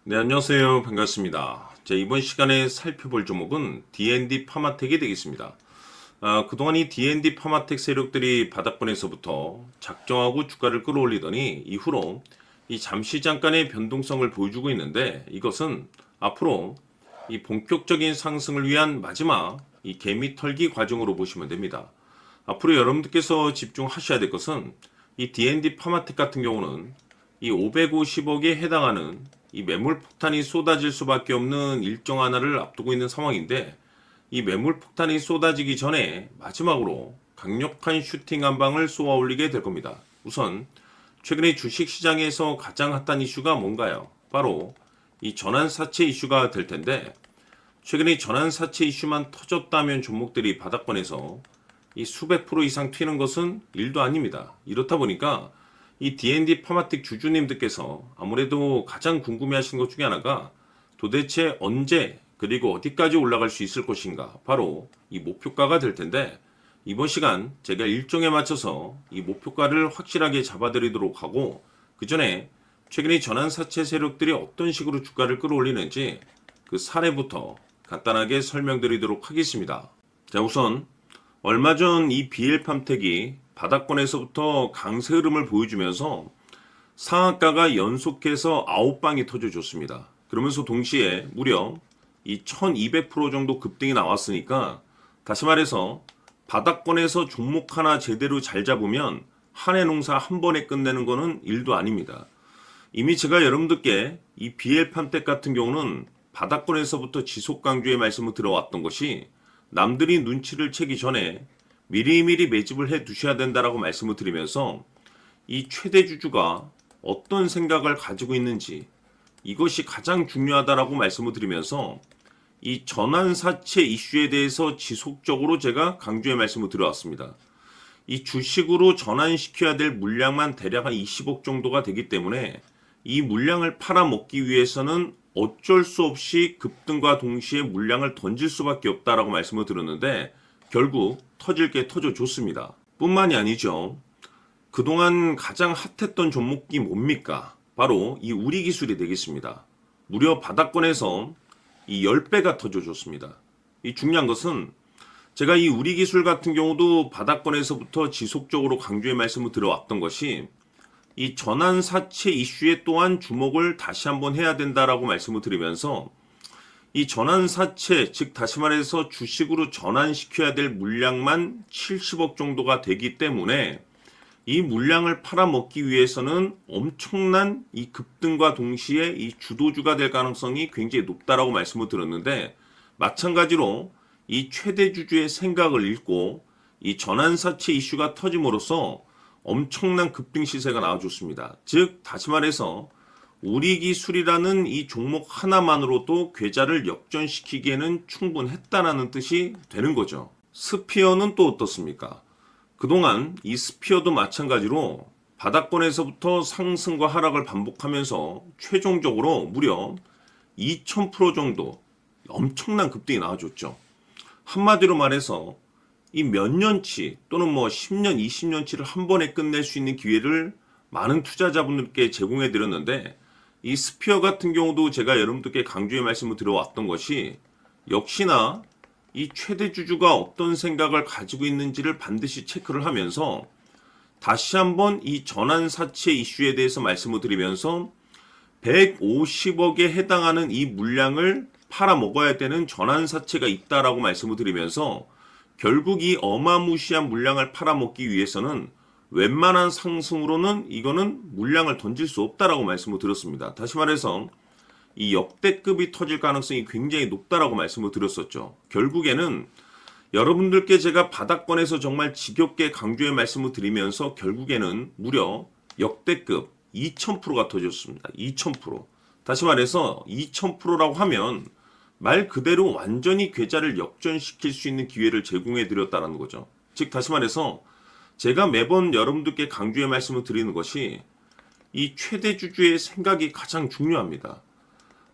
네, 안녕하세요. 반갑습니다. 자, 이번 시간에 살펴볼 종목은 D&D 파마텍이 되겠습니다. 그동안 이 D&D 파마텍 세력들이 바닥권에서부터 작정하고 주가를 끌어올리더니 이후로 이 잠시 잠깐의 변동성을 보여주고 있는데, 이것은 앞으로 이 본격적인 상승을 위한 마지막 이 개미 털기 과정으로 보시면 됩니다. 앞으로 여러분들께서 집중하셔야 될 것은 이 D&D 파마텍 같은 경우는 이 550억에 해당하는 이 매물 폭탄이 쏟아질 수밖에 없는 일정 하나를 앞두고 있는 상황인데, 이 매물 폭탄이 쏟아지기 전에 마지막으로 강력한 슈팅 한 방을 쏘아 올리게 될 겁니다. 우선 최근에 주식시장에서 가장 핫한 이슈가 뭔가요? 바로 이 전환사채 이슈가 될 텐데, 최근에 전환사채 이슈만 터졌다면 종목들이 바닥권에서 이 수백 프로 이상 튀는 것은 일도 아닙니다. 이렇다 보니까 이 D&D 파마틱 주주님들께서 아무래도 가장 궁금해하시는 것 중에 하나가 도대체 언제 그리고 어디까지 올라갈 수 있을 것인가, 바로 이 목표가가 될 텐데, 이번 시간 제가 일정에 맞춰서 이 목표가를 확실하게 잡아드리도록 하고, 그 전에 최근에 전환사채 세력들이 어떤 식으로 주가를 끌어올리는지 그 사례부터 간단하게 설명드리도록 하겠습니다. 자, 우선 얼마 전 이 BL팜텍이 바닥권에서부터 강세 흐름을 보여주면서 상한가가 연속해서 9방이 터져줬습니다. 그러면서 동시에 무려 이 1200% 정도 급등이 나왔으니까, 다시 말해서 바닥권에서 종목 하나 제대로 잘 잡으면 한 해 농사 한 번에 끝내는 거는 일도 아닙니다. 이미 제가 여러분들께 이 BL팜텍 같은 경우는 바닥권에서부터 지속 강조의 말씀을 들어왔던 것이, 남들이 눈치를 채기 전에 미리미리 매집을 해 두셔야 된다라고 말씀을 드리면서 이 최대 주주가 어떤 생각을 가지고 있는지, 이것이 가장 중요하다라고 말씀을 드리면서 이 전환사채 이슈에 대해서 지속적으로 제가 강조의 말씀을 드려왔습니다. 이 주식으로 전환시켜야 될 물량만 대략 한 20억 정도가 되기 때문에 이 물량을 팔아먹기 위해서는 어쩔 수 없이 급등과 동시에 물량을 던질 수밖에 없다라고 말씀을 드렸는데, 결국 터질 게 터져줬습니다. 뿐만이 아니죠. 그동안 가장 핫했던 종목이 뭡니까? 바로 이 우리기술이 되겠습니다. 무려 바닥권에서 이 10배가 터져줬습니다. 이 중요한 것은 제가 이 우리기술 같은 경우도 바닥권에서부터 지속적으로 강조의 말씀을 드려왔던 것이, 이 전환사채 이슈에 또한 주목을 다시 한번 해야 된다라고 말씀을 드리면서, 이 전환사채, 즉 다시 말해서 주식으로 전환시켜야 될 물량만 70억 정도가 되기 때문에 이 물량을 팔아먹기 위해서는 엄청난 이 급등과 동시에 이 주도주가 될 가능성이 굉장히 높다라고 말씀을 드렸는데, 마찬가지로 이 최대 주주의 생각을 읽고 이 전환사채 이슈가 터짐으로써 엄청난 급등 시세가 나와줬습니다. 즉 다시 말해서 우리기술이라는 이 종목 하나만으로도 계좌를 역전시키기에는 충분했다라는 뜻이 되는 거죠. 스피어는 또 어떻습니까? 그동안 이 스피어도 마찬가지로 바닥권에서부터 상승과 하락을 반복하면서 최종적으로 무려 2000% 정도 엄청난 급등이 나와줬죠. 한마디로 말해서 이 몇 년치 또는 뭐 10년, 20년치를 한 번에 끝낼 수 있는 기회를 많은 투자자분들께 제공해 드렸는데, 이 스피어 같은 경우도 제가 여러분들께 강조의 말씀을 드려왔던 것이, 역시나 이 최대 주주가 어떤 생각을 가지고 있는지를 반드시 체크를 하면서 다시 한번 이 전환사채 이슈에 대해서 말씀을 드리면서 150억에 해당하는 이 물량을 팔아먹어야 되는 전환사채가 있다라고 말씀을 드리면서, 결국 이 어마무시한 물량을 팔아먹기 위해서는 웬만한 상승으로는 이거는 물량을 던질 수 없다라고 말씀을 드렸습니다. 다시 말해서 이 역대급이 터질 가능성이 굉장히 높다라고 말씀을 드렸었죠. 결국에는 여러분들께 제가 바닥권에서 정말 지겹게 강조의 말씀을 드리면서 결국에는 무려 역대급 2000%가 터졌습니다. 2000%. 다시 말해서 2000%라고 하면 말 그대로 완전히 계좌를 역전시킬 수 있는 기회를 제공해 드렸다는 거죠. 즉 다시 말해서 제가 매번 여러분들께 강조의 말씀을 드리는 것이, 이 최대 주주의 생각이 가장 중요합니다.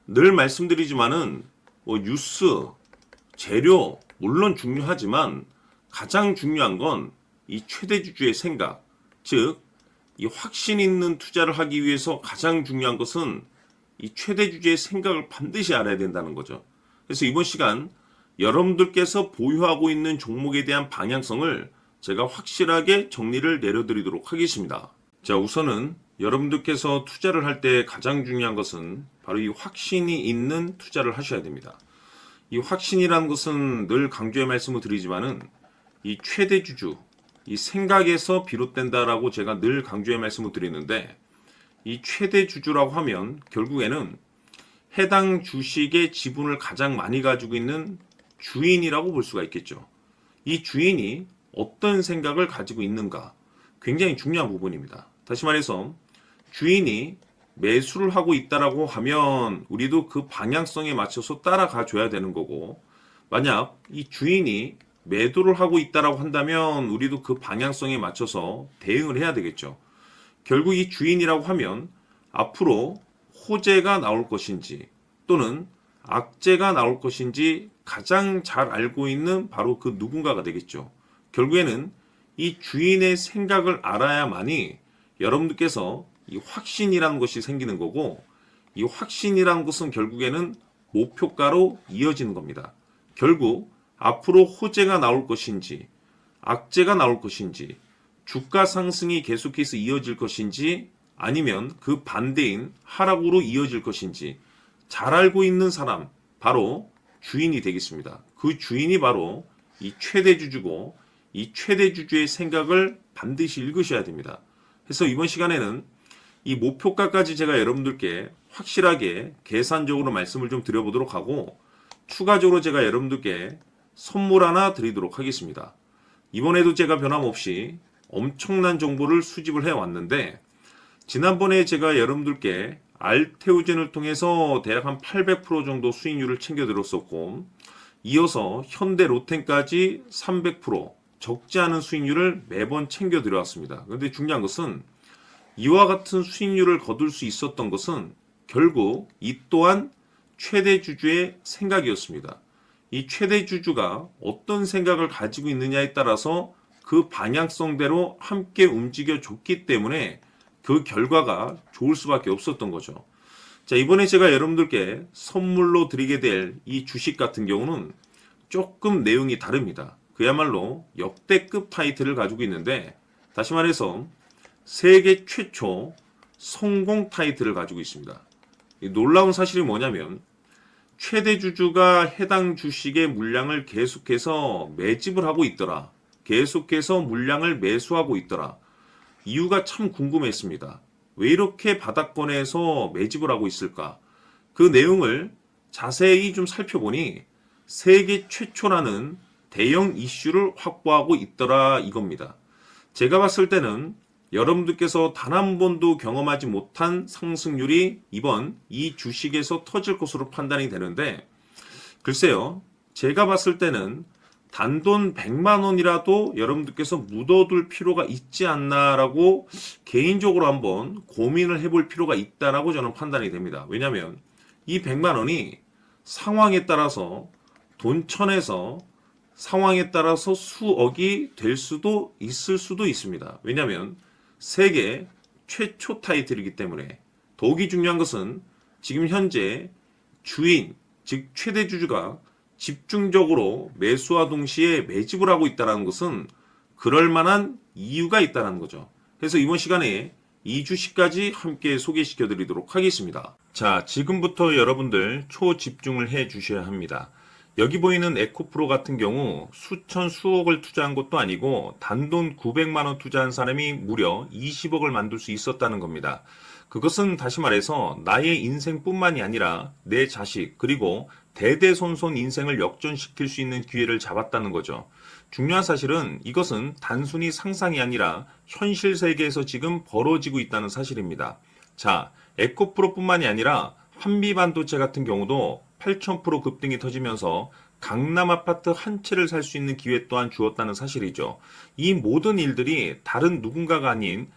늘 말씀드리지만은 뭐 뉴스, 재료 물론 중요하지만 가장 중요한 건 이 최대 주주의 생각, 즉 이 확신 있는 투자를 하기 위해서 가장 중요한 것은 이 최대 주주의 생각을 반드시 알아야 된다는 거죠. 그래서 이번 시간 여러분들께서 보유하고 있는 종목에 대한 방향성을 제가 확실하게 정리를 내려드리도록 하겠습니다. 자, 우선은 여러분들께서 투자를 할 때 가장 중요한 것은 바로 이 확신이 있는 투자를 하셔야 됩니다. 이 확신이라는 것은 늘 강조의 말씀을 드리지만은 이 최대 주주, 이 생각에서 비롯된다라고 제가 늘 강조의 말씀을 드리는데, 이 최대 주주라고 하면 결국에는 해당 주식의 지분을 가장 많이 가지고 있는 주인이라고 볼 수가 있겠죠. 이 주인이 어떤 생각을 가지고 있는가, 굉장히 중요한 부분입니다. 다시 말해서 주인이 매수를 하고 있다라고 하면 우리도 그 방향성에 맞춰서 따라가 줘야 되는 거고, 만약 이 주인이 매도를 하고 있다라고 한다면 우리도 그 방향성에 맞춰서 대응을 해야 되겠죠. 결국 이 주인이라고 하면 앞으로 호재가 나올 것인지 또는 악재가 나올 것인지 가장 잘 알고 있는 바로 그 누군가가 되겠죠. 결국에는 이 주인의 생각을 알아야만이 여러분들께서 이 확신이라는 것이 생기는 거고, 이 확신이라는 것은 결국에는 목표가로 이어지는 겁니다. 결국 앞으로 호재가 나올 것인지 악재가 나올 것인지 주가 상승이 계속해서 이어질 것인지 아니면 그 반대인 하락으로 이어질 것인지 잘 알고 있는 사람, 바로 주인이 되겠습니다. 그 주인이 바로 이 최대 주주고, 이 최대 주주의 생각을 반드시 읽으셔야 됩니다. 그래서 이번 시간에는 이 목표가까지 제가 여러분들께 확실하게 계산적으로 말씀을 좀 드려보도록 하고, 추가적으로 제가 여러분들께 선물 하나 드리도록 하겠습니다. 이번에도 제가 변함없이 엄청난 정보를 수집을 해왔는데, 지난번에 제가 여러분들께 알테오젠을 통해서 대략 한 800% 정도 수익률을 챙겨드렸었고, 이어서 현대 로템까지 300% 적지 않은 수익률을 매번 챙겨드려왔습니다. 그런데 중요한 것은 이와 같은 수익률을 거둘 수 있었던 것은 결국 이 또한 최대 주주의 생각이었습니다. 이 최대 주주가 어떤 생각을 가지고 있느냐에 따라서 그 방향성대로 함께 움직여 줬기 때문에 그 결과가 좋을 수밖에 없었던 거죠. 자, 이번에 제가 여러분들께 선물로 드리게 될 이 주식 같은 경우는 조금 내용이 다릅니다. 그야말로 역대급 타이틀을 가지고 있는데, 다시 말해서 세계 최초 성공 타이틀을 가지고 있습니다. 이 놀라운 사실이 뭐냐면 최대 주주가 해당 주식의 물량을 계속해서 매집을 하고 있더라. 계속해서 물량을 매수하고 있더라. 이유가 참 궁금했습니다. 왜 이렇게 바닥권에서 매집을 하고 있을까? 그 내용을 자세히 좀 살펴보니 세계 최초라는 대형 이슈를 확보하고 있더라 이겁니다. 제가 봤을 때는 여러분들께서 단 한 번도 경험하지 못한 상승률이 이번 이 주식에서 터질 것으로 판단이 되는데, 글쎄요, 제가 봤을 때는 단돈 100만 원이라도 여러분들께서 묻어둘 필요가 있지 않나라고 개인적으로 한번 고민을 해볼 필요가 있다라고 저는 판단이 됩니다. 왜냐하면 이 100만 원이 상황에 따라서 돈천에서 상황에 따라서 수억이 될 수도 있을 수도 있습니다. 왜냐하면 세계 최초 타이틀이기 때문에. 더욱이 중요한 것은 지금 현재 주인, 즉 최대 주주가 집중적으로 매수와 동시에 매집을 하고 있다는 것은 그럴 만한 이유가 있다는 거죠. 그래서 이번 시간에 이 주식까지 함께 소개시켜 드리도록 하겠습니다. 자, 지금부터 여러분들 초집중을 해 주셔야 합니다. 여기 보이는 에코프로 같은 경우 수천 수억을 투자한 것도 아니고 단돈 900만 원 투자한 사람이 무려 20억을 만들 수 있었다는 겁니다. 그것은 다시 말해서 나의 인생뿐만이 아니라 내 자식 그리고 대대손손 인생을 역전시킬 수 있는 기회를 잡았다는 거죠. 중요한 사실은 이것은 단순히 상상이 아니라 현실 세계에서 지금 벌어지고 있다는 사실입니다. 자, 에코프로뿐만이 아니라 한미반도체 같은 경우도 8,000% 급등이 터지면서 강남 아파트 한 채를 살 수 있는 기회 또한 주었다는 사실이죠. 이 모든 일들이 다른 누군가가 아닌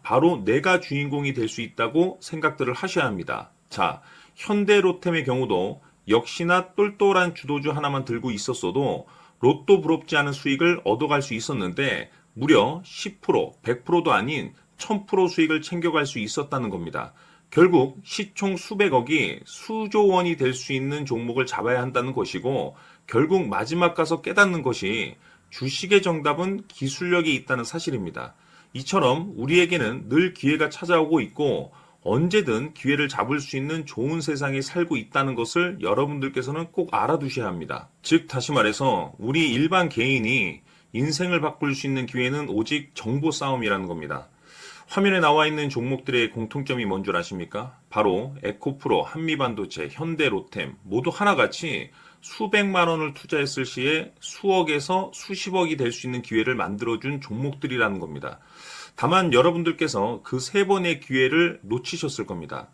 바로 내가 주인공이 될 수 있다고 생각들을 하셔야 합니다. 자, 현대로템의 경우도 역시나 똘똘한 주도주 하나만 들고 있었어도 로또 부럽지 않은 수익을 얻어갈 수 있었는데 무려 10%, 100%도 아닌 1000% 수익을 챙겨갈 수 있었다는 겁니다. 결국 시총 수백억이 수조 원이 될 수 있는 종목을 잡아야 한다는 것이고, 결국 마지막 가서 깨닫는 것이 주식의 정답은 기술력이 있다는 사실입니다. 이처럼 우리에게는 늘 기회가 찾아오고 있고 언제든 기회를 잡을 수 있는 좋은 세상에 살고 있다는 것을 여러분들께서는 꼭 알아두셔야 합니다. 즉 다시 말해서 우리 일반 개인이 인생을 바꿀 수 있는 기회는 오직 정보 싸움이라는 겁니다. 화면에 나와 있는 종목들의 공통점이 뭔 줄 아십니까? 바로 에코프로, 한미반도체, 현대로템 모두 하나같이 수백만 원을 투자했을 시에 수억에서 수십억이 될 수 있는 기회를 만들어준 종목들이라는 겁니다. 다만 여러분들께서 그 세 번의 기회를 놓치셨을 겁니다.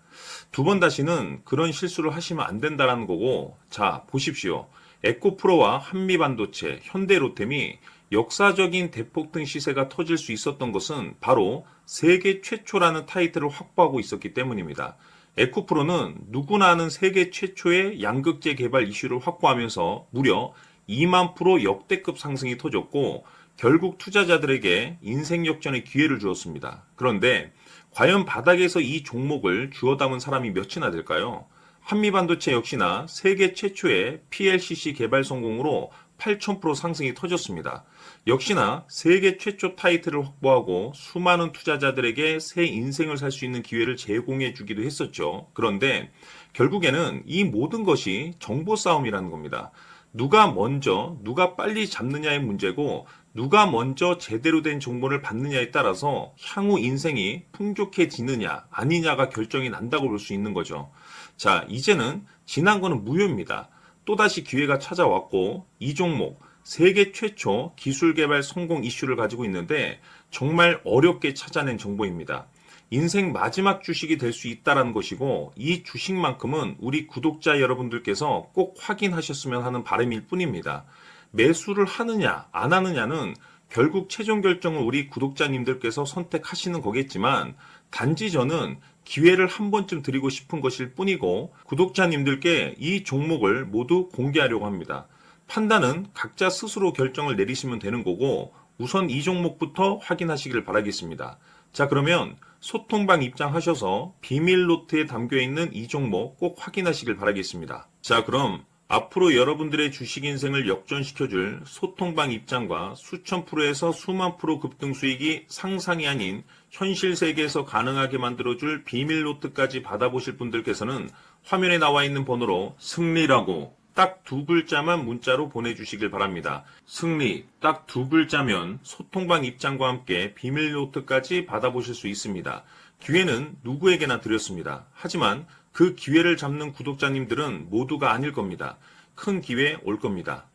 두 번 다시는 그런 실수를 하시면 안 된다는 거고, 자 보십시오. 에코프로와 한미반도체, 현대로템이 역사적인 대폭등 시세가 터질 수 있었던 것은 바로 세계 최초라는 타이틀을 확보하고 있었기 때문입니다. 에코프로는 누구나 아는 세계 최초의 양극재 개발 이슈를 확보하면서 무려 2만 프로 역대급 상승이 터졌고 결국 투자자들에게 인생 역전의 기회를 주었습니다. 그런데 과연 바닥에서 이 종목을 주워 담은 사람이 몇이나 될까요? 한미반도체 역시나 세계 최초의 PLCC 개발 성공으로 8,000% 상승이 터졌습니다. 역시나 세계 최초 타이틀을 확보하고 수많은 투자자들에게 새 인생을 살 수 있는 기회를 제공해 주기도 했었죠. 그런데 결국에는 이 모든 것이 정보 싸움이라는 겁니다. 누가 먼저, 누가 빨리 잡느냐의 문제고 누가 먼저 제대로 된 정보를 받느냐에 따라서 향후 인생이 풍족해지느냐 아니냐가 결정이 난다고 볼 수 있는 거죠. 자, 이제는 지난 거는 무효입니다. 또다시 기회가 찾아왔고 이 종목 세계 최초 기술 개발 성공 이슈를 가지고 있는데 정말 어렵게 찾아낸 정보입니다. 인생 마지막 주식이 될 수 있다는 것이고 이 주식만큼은 우리 구독자 여러분들께서 꼭 확인하셨으면 하는 바람일 뿐입니다. 매수를 하느냐 안 하느냐는 결국 최종 결정을 우리 구독자님들께서 선택하시는 거겠지만 단지 저는 기회를 한 번쯤 드리고 싶은 것일 뿐이고 구독자님들께 이 종목을 모두 공개하려고 합니다. 판단은 각자 스스로 결정을 내리시면 되는 거고 우선 이 종목부터 확인하시길 바라겠습니다. 자, 그러면 소통방 입장하셔서 비밀 노트에 담겨 있는 이 종목 꼭 확인하시길 바라겠습니다. 자, 그럼 앞으로 여러분들의 주식 인생을 역전시켜줄 소통방 입장과 수천 프로에서 수만 프로 급등 수익이 상상이 아닌 현실 세계에서 가능하게 만들어줄 비밀 노트까지 받아보실 분들께서는 화면에 나와 있는 번호로 승리라고 딱 두 글자만 문자로 보내주시길 바랍니다. 승리 딱 두 글자면 소통방 입장과 함께 비밀 노트까지 받아보실 수 있습니다. 기회는 누구에게나 드렸습니다. 하지만 그 기회를 잡는 구독자님들은 모두가 아닐 겁니다. 큰 기회 올 겁니다.